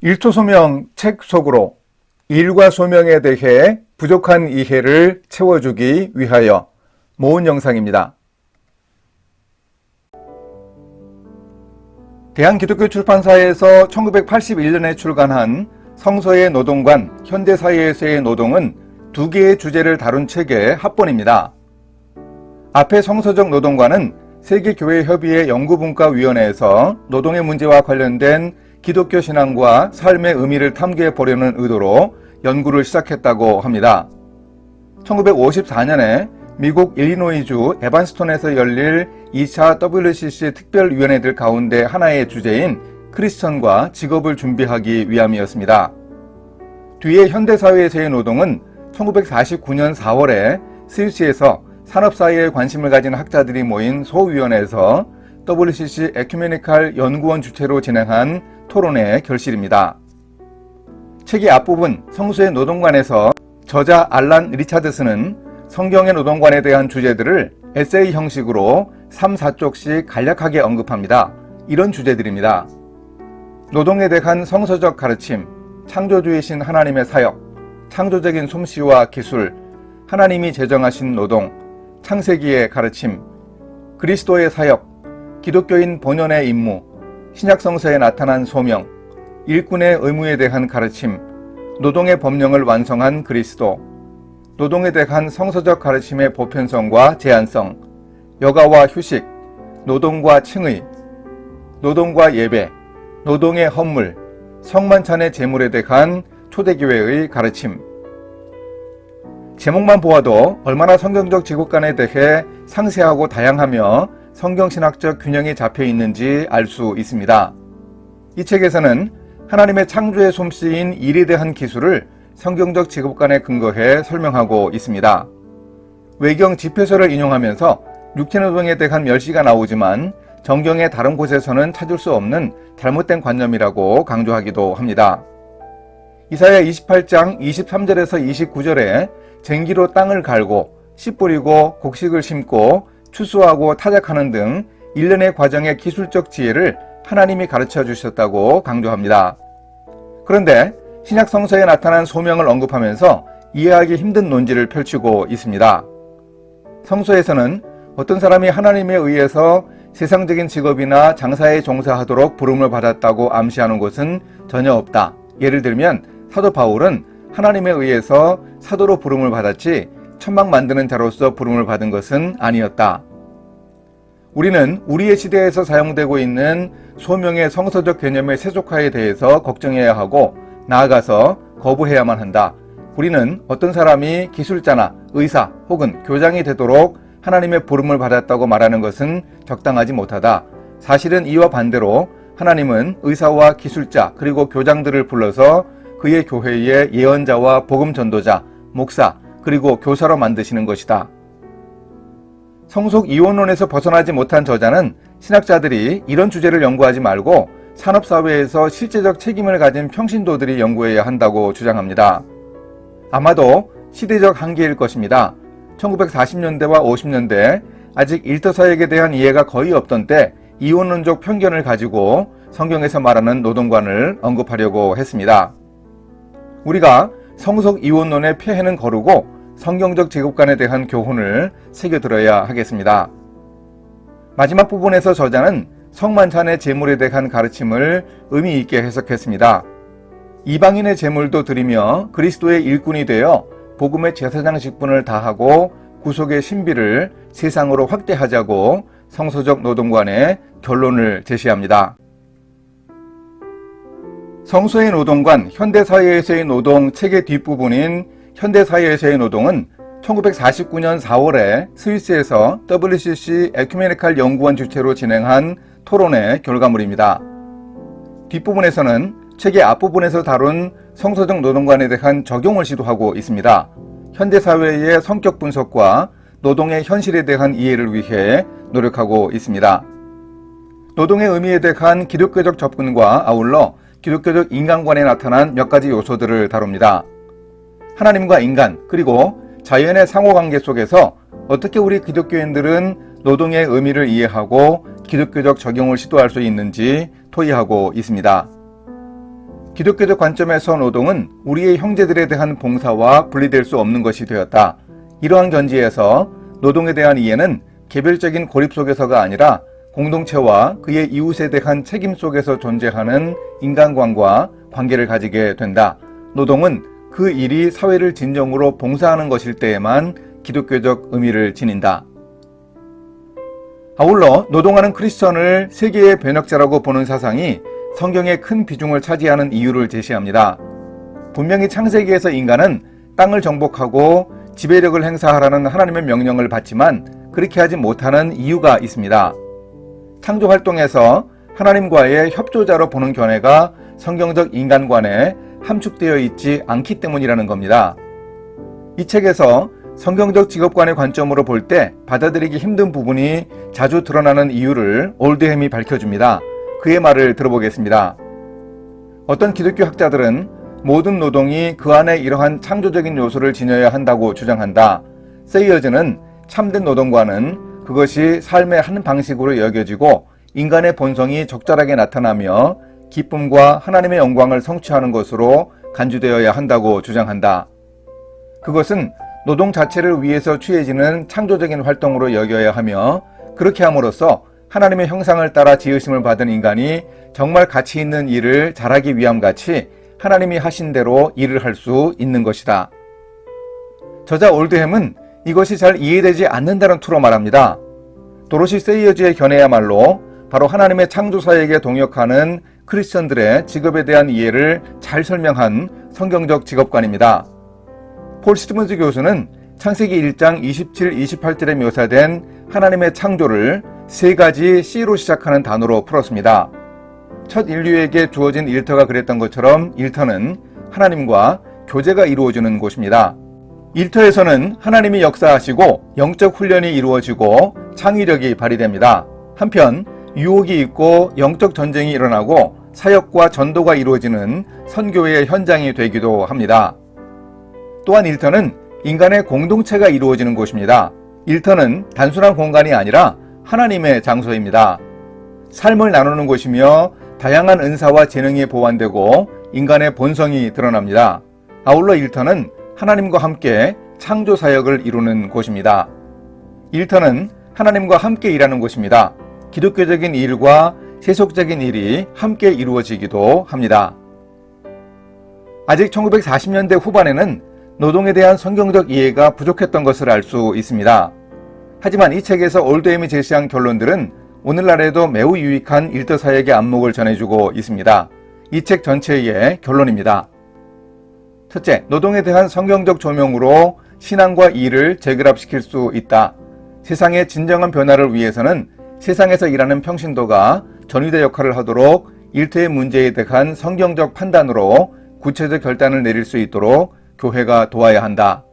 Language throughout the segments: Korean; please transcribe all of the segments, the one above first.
일토소명 책 속으로 일과 소명에 대해 부족한 이해를 채워주기 위하여 모은 영상입니다. 대한기독교출판사에서 1981년에 출간한 성서의 노동관, 현대사회에서의 노동은 두 개의 주제를 다룬 책의 합본입니다. 앞의 성서적 노동관은 세계교회협의회 연구분과위원회에서 노동의 문제와 관련된 기독교 신앙과 삶의 의미를 탐구해 보려는 의도로 연구를 시작했다고 합니다. 1954년에 미국 일리노이주 에반스톤에서 열릴 2차 WCC 특별위원회들 가운데 하나의 주제인 크리스천과 직업을 준비하기 위함이었습니다. 뒤에 현대사회에서의 노동은 1949년 4월에 스위스에서 산업사회에 관심을 가진 학자들이 모인 소위원회에서 WCC 에큐메니칼 연구원 주최로 진행한 토론의 결실입니다. 책의 앞부분 성서의 노동관에서 저자 알란 리차드슨은 성경의 노동관에 대한 주제들을 에세이 형식으로 3, 4쪽씩 간략하게 언급합니다. 이런 주제들입니다. 노동에 대한 성서적 가르침, 창조주이신 하나님의 사역, 창조적인 솜씨와 기술, 하나님이 제정하신 노동, 창세기의 가르침, 그리스도의 사역, 기독교인 본연의 임무, 신약성서에 나타난 소명, 일꾼의 의무에 대한 가르침, 노동의 법령을 완성한 그리스도, 노동에 대한 성서적 가르침의 보편성과 제한성, 여가와 휴식, 노동과 칭의, 노동과 예배, 노동의 헌물, 성만찬의 제물에 대한 초대교회의 가르침. 제목만 보아도 얼마나 성경적 직업관에 대해 상세하고 다양하며 성경신학적 균형이 잡혀 있는지 알 수 있습니다. 이 책에서는 하나님의 창조의 솜씨인 일에 대한 기술을 성경적 직업관에 근거해 설명하고 있습니다. 외경 집회서를 인용하면서 육체노동에 대한 멸시가 나오지만 정경의 다른 곳에서는 찾을 수 없는 잘못된 관념이라고 강조하기도 합니다. 이사야 28장 23절에서 29절에 쟁기로 땅을 갈고 씨 뿌리고 곡식을 심고 추수하고 타작하는 등 일련의 과정의 기술적 지혜를 하나님이 가르쳐 주셨다고 강조합니다. 그런데 신약 성서에 나타난 소명을 언급하면서 이해하기 힘든 논지를 펼치고 있습니다. 성서에서는 어떤 사람이 하나님에 의해서 세상적인 직업이나 장사에 종사하도록 부름을 받았다고 암시하는 것은 전혀 없다. 예를 들면 사도 바울은 하나님에 의해서 사도로 부름을 받았지 천막 만드는 자로서 부름을 받은 것은 아니었다. 우리는 우리의 시대에서 사용되고 있는 소명의 성서적 개념의 세속화에 대해서 걱정해야 하고 나아가서 거부해야만 한다. 우리는 어떤 사람이 기술자나 의사 혹은 교장이 되도록 하나님의 부름을 받았다고 말하는 것은 적당하지 못하다. 사실은 이와 반대로 하나님은 의사와 기술자 그리고 교장들을 불러서 그의 교회의 예언자와 복음 전도자, 목사 그리고 교사로 만드시는 것이다. 성속 이원론에서 벗어나지 못한 저자는 신학자들이 이런 주제를 연구하지 말고 산업사회에서 실제적 책임을 가진 평신도들이 연구해야 한다고 주장합니다. 아마도 시대적 한계일 것입니다. 1940년대와 50년대 아직 일터사역에 대한 이해가 거의 없던 때 이원론적 편견을 가지고 성경에서 말하는 노동관을 언급하려고 했습니다. 우리가 성속 이원론의 폐해는 거르고 성경적 직업관에 대한 교훈을 새겨들어야 하겠습니다. 마지막 부분에서 저자는 성만찬의 제물에 대한 가르침을 의미 있게 해석했습니다. 이방인의 제물도 드리며 그리스도의 일꾼이 되어 복음의 제사장 직분을 다하고 구속의 신비를 세상으로 확대하자고 성서적 노동관의 결론을 제시합니다. 성서의 노동관, 현대사회에서의 노동 책의 뒷부분인 현대사회에서의 노동은 1949년 4월에 스위스에서 WCC 에큐메니칼 연구원 주최로 진행한 토론의 결과물입니다. 뒷부분에서는 책의 앞부분에서 다룬 성서적 노동관에 대한 적용을 시도하고 있습니다. 현대사회의 성격 분석과 노동의 현실에 대한 이해를 위해 노력하고 있습니다. 노동의 의미에 대한 기독교적 접근과 아울러 기독교적 인간관에 나타난 몇 가지 요소들을 다룹니다. 하나님과 인간 그리고 자연의 상호관계 속에서 어떻게 우리 기독교인들은 노동의 의미를 이해하고 기독교적 적용을 시도할 수 있는지 토의하고 있습니다. 기독교적 관점에서 노동은 우리의 형제들에 대한 봉사와 분리될 수 없는 것이 되었다. 이러한 견지에서 노동에 대한 이해는 개별적인 고립 속에서가 아니라 공동체와 그의 이웃에 대한 책임 속에서 존재하는 인간관과 관계를 가지게 된다. 노동은 그 일이 사회를 진정으로 봉사하는 것일 때에만 기독교적 의미를 지닌다. 아울러 노동하는 크리스천을 세계의 변혁자라고 보는 사상이 성경에 큰 비중을 차지하는 이유를 제시합니다. 분명히 창세기에서 인간은 땅을 정복하고 지배력을 행사하라는 하나님의 명령을 받지만 그렇게 하지 못하는 이유가 있습니다. 창조 활동에서 하나님과의 협조자로 보는 견해가 성경적 인간관에 함축되어 있지 않기 때문이라는 겁니다. 이 책에서 성경적 직업관의 관점으로 볼 때 받아들이기 힘든 부분이 자주 드러나는 이유를 올드햄이 밝혀줍니다. 그의 말을 들어보겠습니다. 어떤 기독교 학자들은 모든 노동이 그 안에 이러한 창조적인 요소를 지녀야 한다고 주장한다. 세이어즈는 참된 노동과는 그것이 삶의 한 방식으로 여겨지고 인간의 본성이 적절하게 나타나며 기쁨과 하나님의 영광을 성취하는 것으로 간주되어야 한다고 주장한다. 그것은 노동 자체를 위해서 취해지는 창조적인 활동으로 여겨야 하며 그렇게 함으로써 하나님의 형상을 따라 지으심을 받은 인간이 정말 가치 있는 일을 잘하기 위함 같이 하나님이 하신 대로 일을 할 수 있는 것이다. 저자 올드햄은 이것이 잘 이해되지 않는다는 투로 말합니다. 도로시 세이어즈의 견해야말로 바로 하나님의 창조사에게 동역하는 크리스천들의 직업에 대한 이해를 잘 설명한 성경적 직업관입니다. 폴 스티븐스 교수는 창세기 1장 27, 28절에 묘사된 하나님의 창조를 세 가지 C로 시작하는 단어로 풀었습니다. 첫 인류에게 주어진 일터가 그랬던 것처럼 일터는 하나님과 교제가 이루어지는 곳입니다. 일터에서는 하나님이 역사하시고 영적 훈련이 이루어지고 창의력이 발휘됩니다. 한편 유혹이 있고 영적 전쟁이 일어나고 사역과 전도가 이루어지는 선교의 현장이 되기도 합니다. 또한 일터는 인간의 공동체가 이루어지는 곳입니다. 일터는 단순한 공간이 아니라 하나님의 장소입니다. 삶을 나누는 곳이며 다양한 은사와 재능이 보완되고 인간의 본성이 드러납니다. 아울러 일터는 하나님과 함께 창조 사역을 이루는 곳입니다. 일터는 하나님과 함께 일하는 곳입니다. 기독교적인 일과 세속적인 일이 함께 이루어지기도 합니다. 아직 1940년대 후반에는 노동에 대한 성경적 이해가 부족했던 것을 알 수 있습니다. 하지만 이 책에서 올드햄이 제시한 결론들은 오늘날에도 매우 유익한 일터 사역의 안목을 전해주고 있습니다. 이 책 전체의 결론입니다. 첫째, 노동에 대한 성경적 조명으로 신앙과 일을 재결합시킬 수 있다. 세상의 진정한 변화를 위해서는 세상에서 일하는 평신도가 전위대 역할을 하도록 일터의 문제에 대한 성경적 판단으로 구체적 결단을 내릴 수 있도록 교회가 도와야 한다.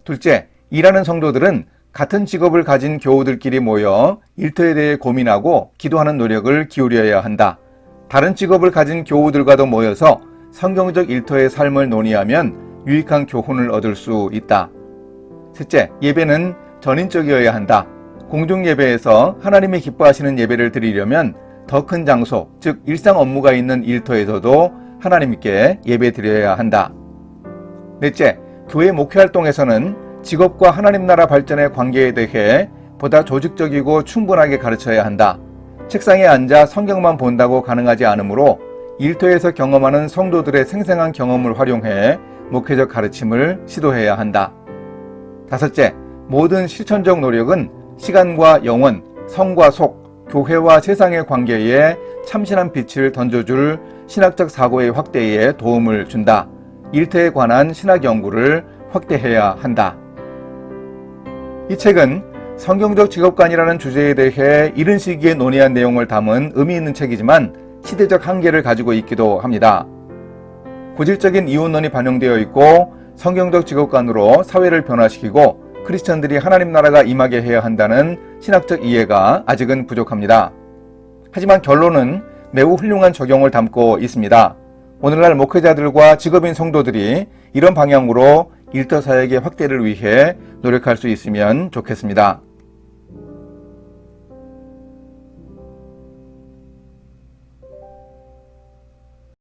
둘째, 일하는 성도들은 같은 직업을 가진 교우들끼리 모여 일터에 대해 고민하고 기도하는 노력을 기울여야 한다. 다른 직업을 가진 교우들과도 모여서 성경적 일터의 삶을 논의하면 유익한 교훈을 얻을 수 있다. 셋째, 예배는 전인적이어야 한다. 공중예배에서 하나님이 기뻐하시는 예배를 드리려면 더 큰 장소, 즉 일상 업무가 있는 일터에서도 하나님께 예배 드려야 한다. 넷째, 교회 목회활동에서는 직업과 하나님 나라 발전의 관계에 대해 보다 조직적이고 충분하게 가르쳐야 한다. 책상에 앉아 성경만 본다고 가능하지 않으므로 일터에서 경험하는 성도들의 생생한 경험을 활용해 목회적 가르침을 시도해야 한다. 다섯째, 모든 실천적 노력은 시간과 영혼, 성과 속, 교회와 세상의 관계에 참신한 빛을 던져줄 신학적 사고의 확대에 도움을 준다. 일터에 관한 신학 연구를 확대해야 한다. 이 책은 성경적 직업관이라는 주제에 대해 이른 시기에 논의한 내용을 담은 의미 있는 책이지만 시대적 한계를 가지고 있기도 합니다. 고질적인 이혼론이 반영되어 있고 성경적 직업관으로 사회를 변화시키고 크리스천들이 하나님 나라가 임하게 해야 한다는 신학적 이해가 아직은 부족합니다. 하지만 결론은 매우 훌륭한 적용을 담고 있습니다. 오늘날 목회자들과 직업인 성도들이 이런 방향으로 일터 사역의 확대를 위해 노력할 수 있으면 좋겠습니다.